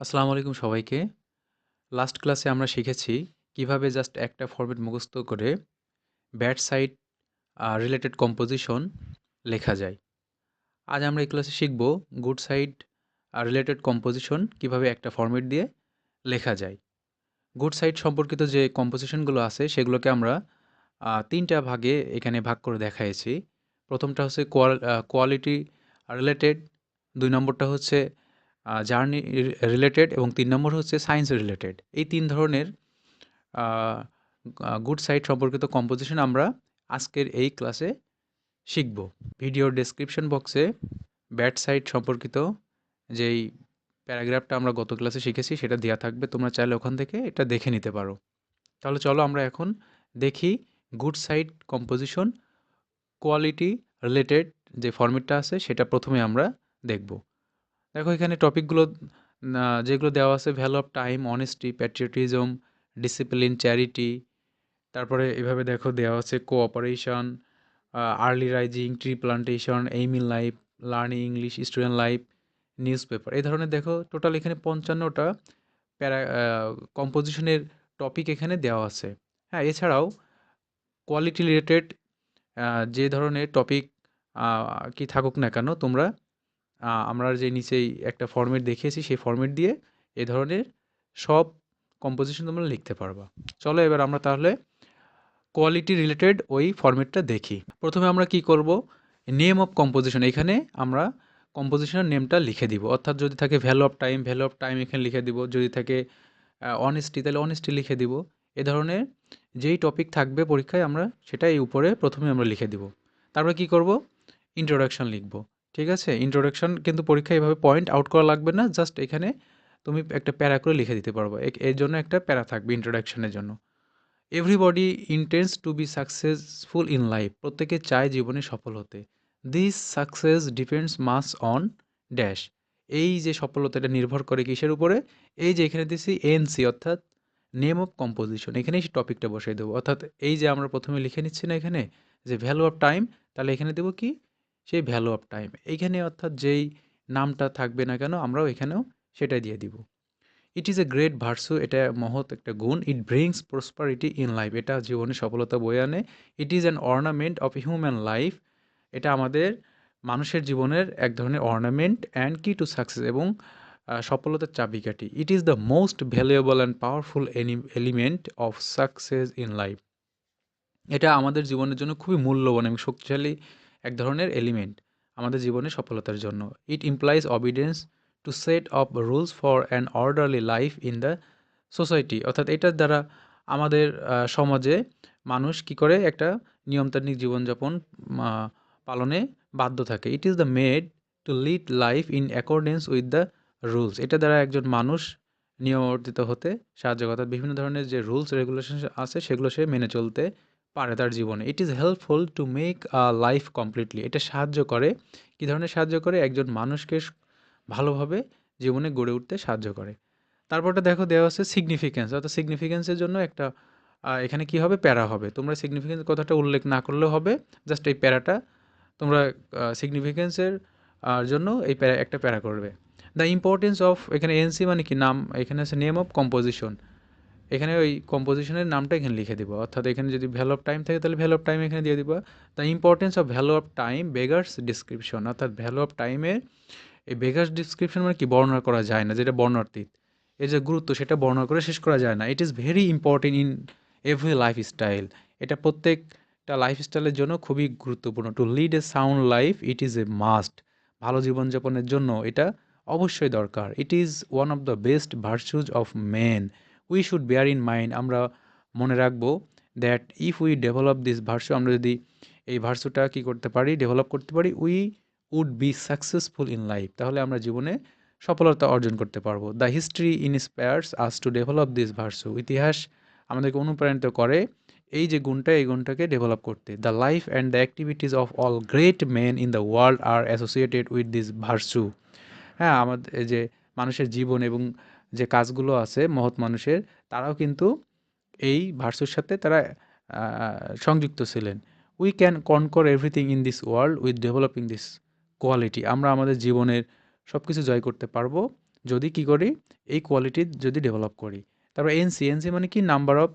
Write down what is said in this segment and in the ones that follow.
আসসালামু আলাইকুম সবাইকে। লাস্ট ক্লাসে আমরা শিখেছি কিভাবে জাস্ট একটা ফরম্যাট মুখস্থ করে ব্যাড সাইড রিলেটেড কম্পোজিশন লেখা যায়। আজ আমরা এই ক্লাসে শিখব গুড সাইড রিলেটেড কম্পোজিশন কিভাবে একটা ফরম্যাট দিয়ে লেখা যায়। গুড সাইড সম্পর্কিত যে কম্পোজিশনগুলো আছে সেগুলোকে আমরা ৩ টা ভাগে এখানে ভাগ করে দেখাইছি। প্রথমটা হচ্ছে কোয়ালিটি রিলেটেড, ২ নম্বরটা হচ্ছে জার্নি রিলেটেড এবং ৩ নম্বর হচ্ছে সায়েন্স রিলেটেড। এই ৩ ধরনের আ আ গুড সাইট সম্পর্কিত কম্পোজিশন আমরা আজকের এই ক্লাসে শিখব। ভিডিওর ডেসক্রিপশন বক্সে ব্যাড সাইট সম্পর্কিত যেই প্যারাগ্রাফটা আমরা গত ক্লাসে শিখেছি সেটা দেয়া থাকবে। তোমরা চাইলে ওখান থেকে এটা দেখে নিতে পারো। তাহলে চলো আমরা এখন দেখি good site composition quality related যে ফরম্যাটটা আছে সেটা প্রথমে আমরা দেখব। দেখো এখানে টপিকগুলো যেগুলো দেওয়া আছে value of time, honesty, patriotism, discipline, charity, তারপরে এভাবে দেখো দেওয়া আছে cooperation, early rising, tree plantation, aim in life, learning English, student life, news paper. এই ধরনের দেখো টোটাল এখানে ৫৫টা প্যারা কম্পোজিশনের টপিক এখানে দেওয়া আছে। হ্যাঁ, এছাড়াও কোয়ালিটি রিলেটেড যে ধরনের টপিক কি থাকুক না কেন তোমরা আমরা যে নিচেই একটা ফরম্যাট দেখিয়েছি সেই ফরম্যাট দিয়ে এ ধরনের সব কম্পোজিশন তোমরা লিখতে পারবা। চলো এবার আমরা তাহলে কোয়ালিটি রিলেটেড ওই ফরম্যাটটা দেখি। প্রথমে আমরা কি করব, নেম অফ কম্পোজিশন এখানে আমরা কম্পোজিশনের নেমটা লিখে দিব। অর্থাৎ যদি থাকে value of time, value of time এখানে লিখে দিব। যদি থাকে অনেস্টি, তাহলে অনেস্টি লিখে দিব। এ ধরনের যেই টপিক থাকবে পরীক্ষায় আমরা সেটা এই উপরে প্রথমে আমরা লিখে দিব। তারপরে কি করব, ইন্ট্রোডাকশন লিখব। ঠিক আছে, ইন্ট্রোডাকশন কিন্তু পরীক্ষায় এভাবে পয়েন্ট আউট করা লাগবে না, জাস্ট এখানে তুমি একটা প্যারা করে লিখে দিতে পারবো। এর জন্য একটা প্যারা থাকবে ইন্ট্রোডাকশনের জন্য। Everybody intends to be successful in life, প্রত্যেকে চায় জীবনে সফল হতে। This success depends most on dash, এই যে সফলতা এটা নির্ভর করে কিসের উপরে, এই যে এখানে দিছি এনসি অর্থাৎ নেম অফ কম্পোজিশন, এখানেই টপিকটা বসাই দেবো। অর্থাৎ এই যে আমরা প্রথমে লিখে নিচ্ছি না এখানে যে ভ্যালু অফ টাইম, তাহলে এখানে দেবো কি, সেই ভ্যালু অফ টাইম এইখানে, অর্থাৎ যেই নামটা থাকবে না কেন আমরাও এখানেও সেটাই দিয়ে দিব। ইট ইজ এ গ্রেট ভার্সু, এটা মহৎ একটা গুণ। ইট ব্রিংস প্রসপারিটি ইন লাইফ, এটা জীবনে সফলতা বয়ে আনে। It is an ornament of human life, এটা আমাদের মানুষের জীবনের এক ধরনের অর্নামেন্ট অ্যান্ড কি টু সাকসেস, এবং সফলতার চাবিকাঠি। ইট is the most valuable and powerful element of success in life, এটা আমাদের জীবনের জন্য খুবই মূল্যবান এবং শক্তিশালী এক ধরনের এলিমেন্ট আমাদের জীবনে সফলতার জন্য। It implies obedience to set of rules for an orderly life in the society, অর্থাৎ এটার দ্বারা আমাদের সমাজে মানুষ কি করে একটা নিয়মতান্ত্রিক জীবনযাপন পালনে বাধ্য থাকে। ইট is the made to lead life in accordance with the rules, এটা দ্বারা একজন মানুষ নিয়মাবর্তিত হতে সাহায্য করে, অর্থাৎ বিভিন্ন ধরনের যে রুলস রেগুলেশন আছে সেগুলো সে মেনে চলতে পারে তার জীবনে। It is helpful to make a life completely, এটা সাহায্য করে, কী ধরনের সাহায্য করে, একজন মানুষকে ভালোভাবে জীবনে গড়ে উঠতে সাহায্য করে। তারপরটা দেখো দেওয়া আছে সিগনিফিক্যান্স, অর্থাৎ সিগনিফিক্যান্সের জন্য একটা এখানে কি হবে, প্যারা হবে। তোমরা সিগনিফিক্যান্স কথাটা উল্লেখ না করলেও হবে, জাস্ট এই প্যারাটা তোমরা সিগনিফিক্যান্সের জন্য এই প্যারা একটা প্যারা করবে। দ্য ইম্পর্টেন্স অফ, এখানে এনসি মানে কি নাম, এখানে আছে নেম অফ কম্পোজিশন, এখানে ওই কম্পোজিশনের নামটা এখানে লিখে দিব। অর্থাৎ এখানে যদি ভ্যালু অফ টাইম থাকে তাহলে ভ্যালু অফ টাইম এখানে দিয়ে দিব। The importance of value of time beggars description, অর্থাৎ ভ্যালু অফ টাইমের এই বেগার্স ডিসক্রিপশন মানে কি, বর্ণনা করা যায় না, যেটা বর্ণাতীত, এর যে গুরুত্ব সেটা বর্ণনা করে শেষ করা যায় না। It is very important in every life style, এটা প্রত্যেকটা লাইফ স্টাইলের জন্য খুবই গুরুত্বপূর্ণ। To lead a sound life it is a must, ভালো জীবনযাপনের জন্য এটা অবশ্যই দরকার। It is one of the best virtues of man, we should bear in mind, আমরা মনে রাখবো that if we develop this virtue, আমরা যদি এই ভার্চুটা কী করতে পারি, ডেভেলপ করতে পারি, we would be successful in life, তাহলে আমরা জীবনে সফলতা অর্জন করতে পারবো। The history inspires us to develop this virtue, ইতিহাস আমাদেরকে অনুপ্রাণিত করে এই যে গুণটা, এই গুণটাকে ডেভেলপ করতে। The life and the activities of all great men in the world are associated with this virtue, হ্যাঁ আমাদের এই যে মানুষের জীবন এবং যে কাজগুলো আছে মহৎ মানুষের, তারাও কিন্তু এই ভার্সুর সাথে তারা সংযুক্ত ছিলেন। We can conquer everything in this world with developing this quality, আমরা আমাদের জীবনের সব কিছু জয় করতে পারবো যদি কি করি, এই কোয়ালিটি যদি ডেভেলপ করি। তারপর এনসি মানে কি, নাম্বার অফ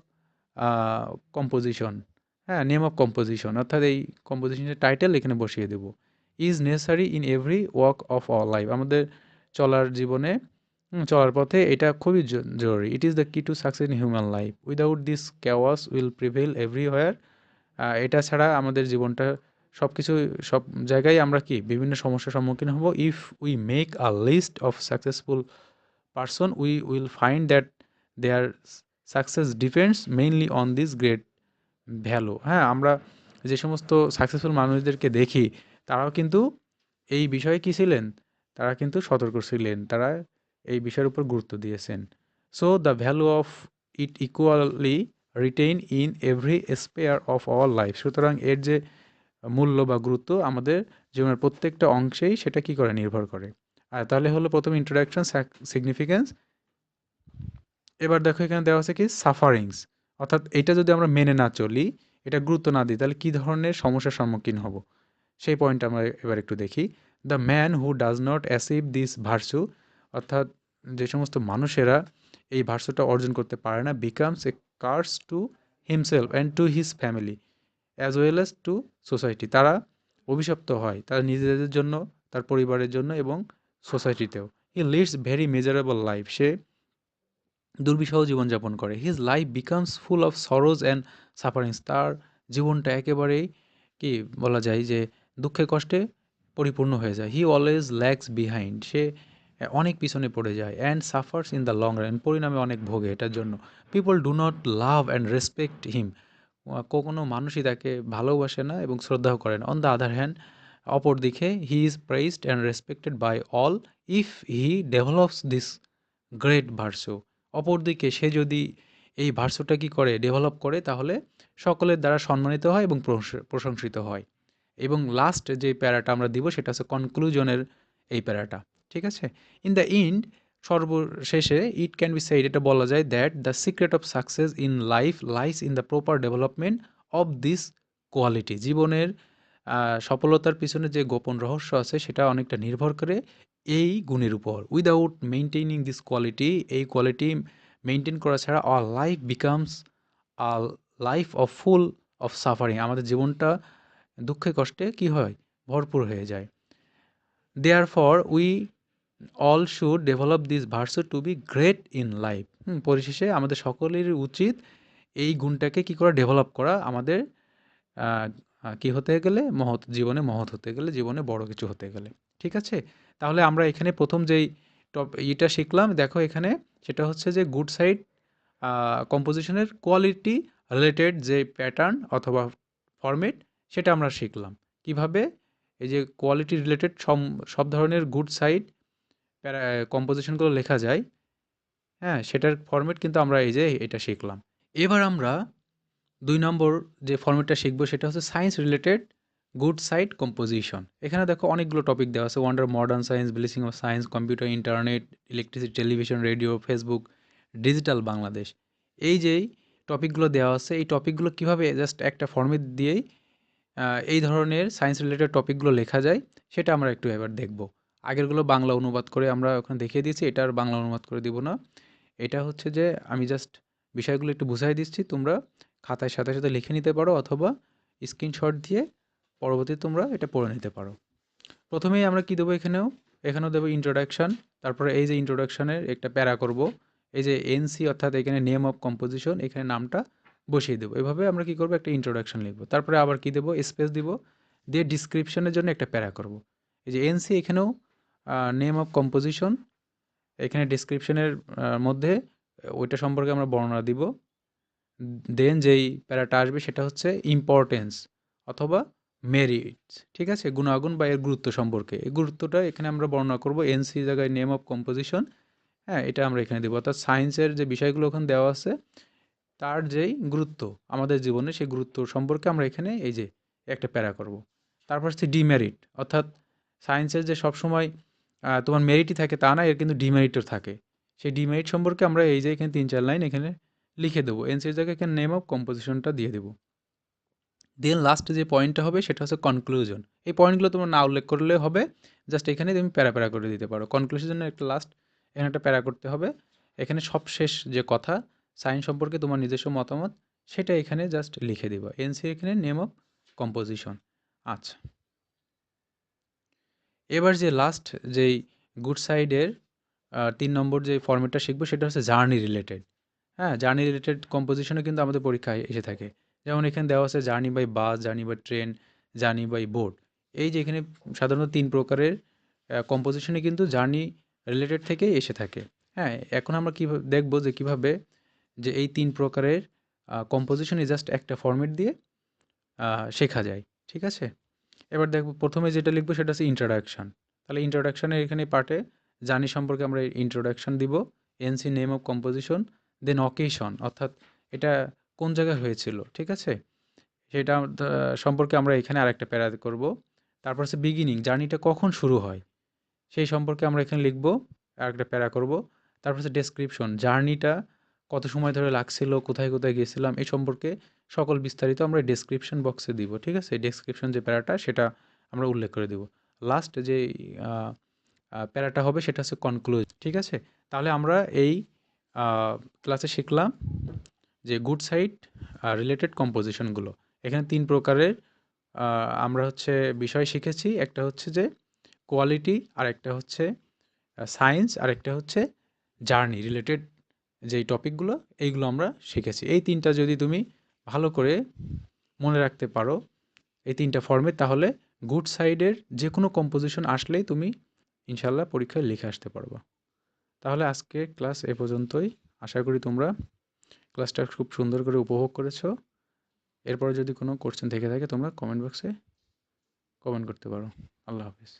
কম্পোজিশন, হ্যাঁ, নেম অফ কম্পোজিশন, অর্থাৎ এই কম্পোজিশনের টাইটেল এখানে বসিয়ে দেব। Is necessary in every walk of our life, আমাদের চলার জীবনে, চলার পথে এটা খুবই জরুরি। It is the key to success in human life, without this chaos will prevail everywhere. এটা ছাড়া আমাদের জীবনটা সব কিছু, সব জায়গায় আমরা কি বিভিন্ন সমস্যার সম্মুখীন হব। If we make a list of successful person we will find that their success depends mainly on this great value. হ্যাঁ, আমরা যে সমস্ত সাকসেসফুল মানুষদেরকে দেখি, তারাও কিন্তু এই বিষয়ে কী ছিলেন, তারা কিন্তু সতর্ক ছিলেন, তারা এই বিষয়ের উপর গুরুত্ব দিয়েছেন। So the value of it equally retain in every spare of our life, সুতরাং এর যে মূল্য বা গুরুত্ব আমাদের জীবনের প্রত্যেকটা অংশেই সেটা কি করে, নির্ভর করে। আর তাহলে হলো প্রথম ইন্ট্রোডাকশন, সিগনিফিক্যান্স। এবার দেখো এখানে দেওয়া আছে কি, সাফারিংস, অর্থাৎ এটা যদি আমরা মেনে না চলি, এটা গুরুত্ব না দিই, তাহলে কী ধরনের সমস্যার সম্মুখীন হব, সেই পয়েন্টটা আমরা এবার একটু দেখি। The man who does not achieve this virtue, অর্থাৎ যে সমস্ত মানুষেরা এই ভার্চুটা অর্জন করতে পারে না, becomes a curse to himself and to his family as well as to society, তারা অভিশপ্ত হয় তার নিজেদের জন্য, তার পরিবারের জন্য এবং সোসাইটিতেও। He leads very miserable life, সে দুর্বিষহ জীবনযাপন করে। His life becomes full of sorrows and sufferings, তার জীবনটা একেবারেই কি বলা যায় যে দুঃখে কষ্টে পরিপূর্ণ হয়ে যায়। হি অলওয়েজ ল্যাগস বিহাইন্ড, সে অনেক পিছনে পড়ে যায়। And suffers in the long run, পরিণামে অনেক ভোগে এটার জন্য। People do not love and respect হিম, কোনো মানুষই তাকে ভালোবাসে না এবং শ্রদ্ধাও করে না। অন দ্য আদার হ্যান্ড, অপরদিকে, he is praised and respected by all if he develops this great virtue, অপরদিকে সে যদি এই ভার্সুটা কি করে, ডেভেলপ করে, তাহলে সকলের দ্বারা সম্মানিত হয় এবং প্রশংসিত হয়। এবং লাস্ট যে প্যারাটা আমরা দিব সেটা হচ্ছে কনক্লুজনের এই প্যারাটা, ঠিক আছে। ইন দ্য এন্ড, সর্বশেষে, ইট ক্যান বি সেইড, এটা বলা যায়, that the secret of success in life lies in the proper development of this quality, জীবনের সফলতার পিছনে যে গোপন রহস্য আছে সেটা অনেকটা নির্ভর করে এই গুণের উপর। উইদাউট মেনটেনিং দিস কোয়ালিটি, এই কোয়ালিটি মেনটেন করা ছাড়া our life becomes a life of full of suffering, আমাদের জীবনটা দুঃখে কষ্টে কি হয়, ভরপুর হয়ে যায়। Therefore we all should develop this virtue to be great in life. পরিশেষে আমাদের সকলেরই উচিত এই গুণটাকে কি করা, ডেভেলপ করা, আমাদের কি হতে গেলে, মহৎ জীবনে, মহৎ হতে গেলে, জীবনে বড় কিছু হতে গেলে, ঠিক আছে। তাহলে আমরা এখানে প্রথম যেই ইটা শিখলাম, দেখো এখানে, সেটা হচ্ছে যে গুড সাইড কম্পোজিশনের কোয়ালিটি রিলেটেড যে প্যাটার্ন অথবা ফরম্যাট, সেটা আমরা শিখলাম কিভাবে এই যে কোয়ালিটি রিলেটেড সব ধরনের গুড সাইড কম্পোজিশনগুলো লেখা যায়। হ্যাঁ, সেটার ফরম্যাট কিন্তু আমরা এই যে এটা শিখলাম। এবার আমরা ২ নম্বর যে ফরম্যাটটা শিখবো সেটা হচ্ছে science related good side composition. এখানে দেখো অনেকগুলো টপিক দেওয়া আছে, wonder modern science, blessing of science, computer, internet, electricity, television, radio, Facebook, digital Bangladesh. এই যেই টপিকগুলো দেওয়া আছে, এই টপিকগুলো কীভাবে জাস্ট একটা ফর্মেট দিয়েই এই ধরনের সায়েন্স রিলেটেড টপিকগুলো লেখা যায়, সেটা আমরা একটু এবার দেখব। আগেরগুলো বাংলা অনুবাদ করে আমরা ওখানে দেখিয়ে দিয়েছি, এটা আর বাংলা অনুবাদ করে দিব না। এটা হচ্ছে যে আমি জাস্ট বিষয়গুলো একটু বুঝাই দিচ্ছি, তোমরা খাতায় সাথে সাথে লিখে নিতে পারো অথবা স্ক্রিনশট দিয়ে পরবর্তীতে তোমরা এটা পড়ে নিতে পারো। প্রথমেই আমরা কি দেবো, এখানেও দেবো ইন্ট্রোডাকশান। তারপরে এই যে ইন্ট্রোডাকশানের একটা প্যারা করব, এই যে এনসি অর্থাৎ এখানে নেম অফ কম্পোজিশন, এখানে নামটা বসিয়ে দেবো। এভাবে আমরা কি করবো, একটা ইন্ট্রোডাকশান লিখবো। তারপরে আবার কি দেবো, স্পেস দিব, দিয়ে ডিসক্রিপশনের জন্য একটা প্যারা করব। এই যে এনসি, এখানেও নেম অফ কম্পোজিশন, এখানে ডিসক্রিপশনের মধ্যে ওইটা সম্পর্কে আমরা বর্ণনা দিব। দেন যেই প্যারাটা আসবে সেটা হচ্ছে ইম্পর্টেন্স অথবা মেরিটস, ঠিক আছে, গুণাগুণ বা এর গুরুত্ব সম্পর্কে। এই গুরুত্বটা এখানে আমরা বর্ণনা করব, এনসি জায়গায় নেম অফ কম্পোজিশন। হ্যাঁ, এটা আমরা এখানে দেবো। অর্থাৎ সায়েন্সের যে বিষয়গুলো ওখানে দেওয়া আছে তার যেই গুরুত্ব আমাদের জীবনে, সেই গুরুত্ব সম্পর্কে আমরা এখানে এই যে একটা প্যারা করব। তারপর হচ্ছে ডিমেরিট, অর্থাৎ সায়েন্সের যে সবসময় তোমার মেরিটই থাকে তা না, এর কিন্তু ডিমেরিটও থাকে। সেই ডিমেরিট সম্পর্কে আমরা এই যে এখানে ৩-৪ লাইন এখানে লিখে দেবো। এনসির জায়গায় এখানে নেম অফ কম্পোজিশনটা দিয়ে দেবো। দেন লাস্টে যে পয়েন্টটা হবে সেটা হচ্ছে কনক্লুশন। এই পয়েন্টগুলো তোমরা না উল্লেখ করলে হবে, জাস্ট এখানে তুমি প্যারা প্যারা করে দিতে পারো। কনক্লুশনের একটা লাস্ট এখানে একটা প্যারা করতে হবে। এখানে সবশেষ যে কথা সাইন সম্পর্কে তোমার নিজস্ব মতামত সেটা এখানে জাস্ট লিখে দিবা। এনসি এখানে নেম অফ কম্পোজিশন। আচ্ছা, এবার যে লাস্ট যেই গুড সাইডের ৩ নম্বর যে ফরম্যাটটা শিখবো সেটা হচ্ছে জার্নি রিলেটেড। হ্যাঁ, জার্নি রিলেটেড কম্পোজিশনও কিন্তু আমাদের পরীক্ষায় এসে থাকে। যেমন এখানে দেওয়া আছে journey by bus, journey by train, journey by boat. এই যে এখানে সাধারণত ৩ প্রকারের কম্পোজিশনে কিন্তু জার্নি রিলেটেড থেকেই এসে থাকে। হ্যাঁ, এখন আমরা কিভাবে দেখব যে কিভাবে যে এই ৩ প্রকারের কম্পোজিশনে জাস্ট একটা ফরম্যাট দিয়ে শেখা যায়। ঠিক আছে? এবার দেখব ১ম এ যেটা লিখব সেটা হচ্ছে ইন্ট্রোডাকশন। তাহলে ইন্ট্রোডাকশনের এখানে পার্টে জার্নি সম্পর্কে আমরা ইন্ট্রোডাকশন দিব। এনসি name of composition, then occasion অর্থাৎ এটা কোন জায়গায় হয়েছিল। ঠিক আছে? সেটা সম্পর্কে আমরা এখানে আরেকটা প্যারা করব। তারপর হচ্ছে বিগিনিং, জার্নিটা কখন শুরু হয় সেই সম্পর্কে আমরা এখানে লিখব, আরেকটা প্যারা করব। তারপর হচ্ছে ডেসক্রিপশন, জার্নিটা কত সময় ধরে লাগছিল, কোথায় কোথায় গেছিলাম এই সম্পর্কে সকল বিস্তারিত আমরা ডেসক্রিপশন বক্সে দিব। ঠিক আছে? ডেসক্রিপশন যে প্যারাটা সেটা আমরা উল্লেখ করে দিব। লাস্ট যে প্যারাটা হবে সেটা হচ্ছে কনক্লুজ। ঠিক আছে? তাহলে আমরা এই ক্লাসে শিখলাম যে গুড সাইড রিলেটেড কম্পোজিশনগুলো। এখানে ৩ প্রকারের আমরা হচ্ছে বিষয় শিখেছি। একটা হচ্ছে যে কোয়ালিটি, আরেকটা হচ্ছে সায়েন্স, আরেকটা হচ্ছে জার্নি রিলেটেড যেই টপিকগুলো এইগুলো আমরা শিখেছি। এই ৩টা যদি তুমি ভালো করে মনে রাখতে পারো, এই ৩টা ফর্মে, তাহলে গুড সাইডের যেকোনো কম্পোজিশন আসলেই তুমি ইনশাআল্লাহ পরীক্ষায় লিখে আসতে পারবা। তাহলে আজকে ক্লাস এ পর্যন্তই। আশা করি তোমরা ক্লাসটা খুব সুন্দর করে উপভোগ করেছো। এরপরে যদি কোনো কোশ্চেন থেকে থাকে তোমরা কমেন্ট বক্সে কমেন্ট করতে পারো। আল্লাহ হাফেজ।